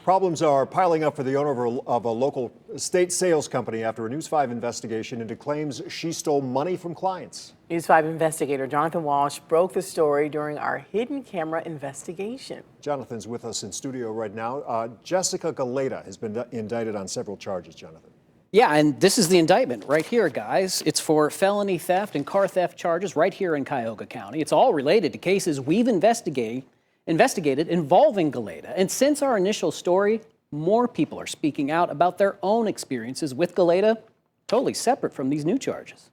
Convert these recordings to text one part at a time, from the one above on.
Problems are piling up for the owner of a local estate sales company after a News 5 investigation into claims she stole money from clients. News 5 investigator Jonathan Walsh broke the story during our hidden camera investigation. Jonathan's with us in studio right now. Jessica Galayda has been indicted on several charges, Jonathan. Yeah, and this is the indictment right here, guys. It's for felony theft and car theft charges right here in Cuyahoga County. It's all related to cases we've investigated involving Galayda. And since our initial story, more people are speaking out about their own experiences with Galayda, totally separate from these new charges.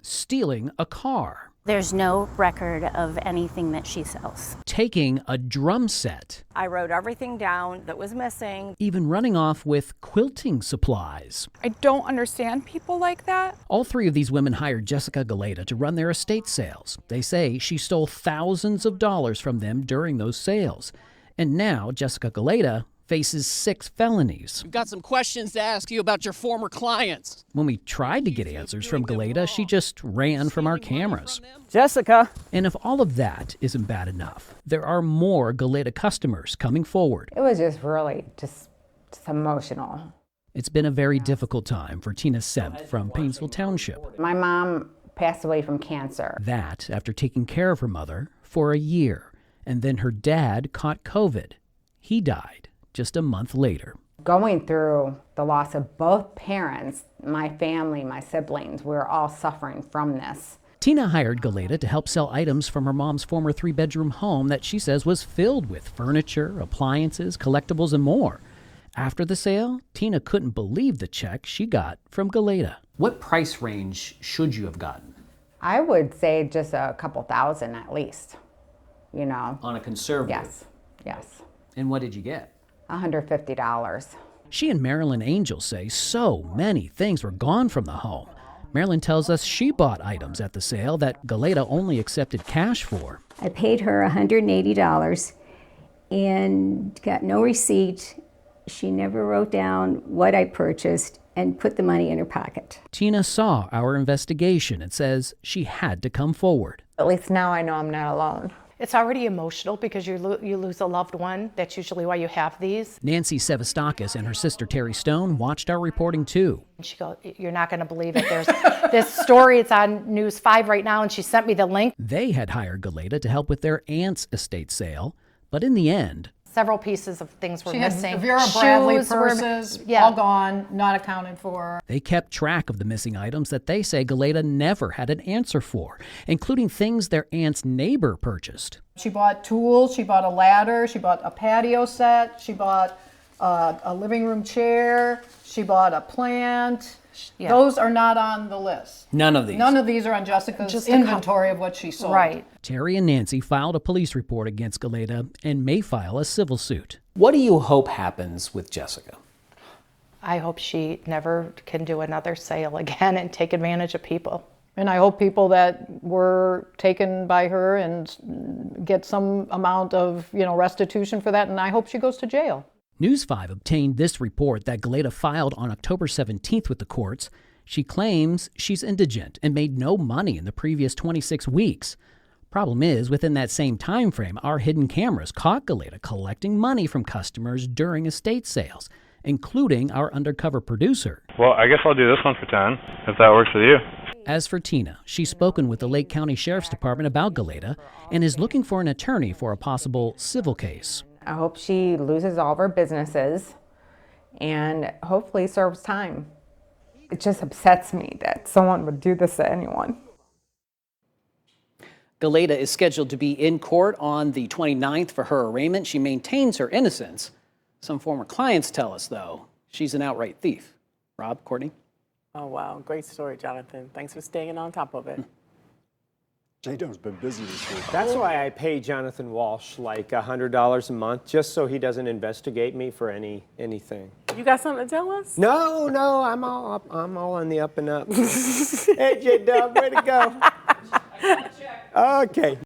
Stealing a car. There's no record of anything that she sells. Taking a drum set. I wrote everything down that was missing. Even running off with quilting supplies. I don't understand people like that. All three of these women hired Jessica Galayda to run their estate sales. They say she stole thousands of dollars from them during those sales. And now Jessica Galayda faces 6 felonies. We've got some questions to ask you about your former clients. When we tried to get answers from Galayda, she just ran from our cameras. Jessica. And if all of that isn't bad enough, there are more Galayda customers coming forward. It was just really just emotional. It's been a very difficult time for Tina Semth from Painesville Township. My mom passed away from cancer. That after taking care of her mother for a year. And then her dad caught COVID. He died just a month later. Going through the loss of both parents, my family, my siblings, we're all suffering from this. Tina hired Galayda to help sell items from her mom's former 3-bedroom home that she says was filled with furniture, appliances, collectibles, and more. After the sale, Tina couldn't believe the check she got from Galayda. What price range should you have gotten? I would say just a couple thousand at least, you know. On a conservative? Yes, yes. And what did you get? $150. She and Marilyn Angel say so many things were gone from the home. Marilyn tells us she bought items at the sale that Galayda only accepted cash for. I paid her $180 and got no receipt. She never wrote down what I purchased and put the money in her pocket. Tina saw our investigation and says she had to come forward. At least now I know I'm not alone. It's already emotional because you lose a loved one. That's usually why you have these. Nancy Sevastakis and her sister Terry Stone watched our reporting too. And she goes, "You're not going to believe it. There's this story. It's on News 5 right now," and she sent me the link. They had hired Galayda to help with their aunt's estate sale, but in the end, several pieces of things were missing. She had Vera Bradley Shoes purses, yeah. all gone, not accounted for. They kept track of the missing items that they say Galayda never had an answer for, including things their aunt's neighbor purchased. She bought tools, she bought a ladder, she bought a patio set, she bought a living room chair, she bought a plant. Yeah. Those are not on the list. None of these? None of these are on Jessica's inventory of what she sold. Right. Terry and Nancy filed a police report against Galayda and may file a civil suit. What do you hope happens with Jessica? I hope she never can do another sale again and take advantage of people. And I hope people that were taken by her and get some amount of, restitution for that, and I hope she goes to jail. News 5 obtained this report that Galayda filed on October 17th with the courts. She claims she's indigent and made no money in the previous 26 weeks. Problem is, within that same time frame, our hidden cameras caught Galayda collecting money from customers during estate sales, including our undercover producer. Well, I guess I'll do this one for 10, if that works with you. As for Tina, she's spoken with the Lake County Sheriff's Department about Galayda and is looking for an attorney for a possible civil case. I hope she loses all of her businesses and hopefully serves time. It just upsets me that someone would do this to anyone. Galayda is scheduled to be in court on the 29th for her arraignment. She maintains her innocence. Some former clients tell us, though, she's an outright thief. Rob, Courtney? Oh, wow. Great story, Jonathan. Thanks for staying on top of it. J-Do's been busy this week. That's why I pay Jonathan Walsh like $100 a month, just so he doesn't investigate me for anything. You got something to tell us? No, I'm all up. I'm all on the up and up. Hey, J-Dub, way to go. Okay.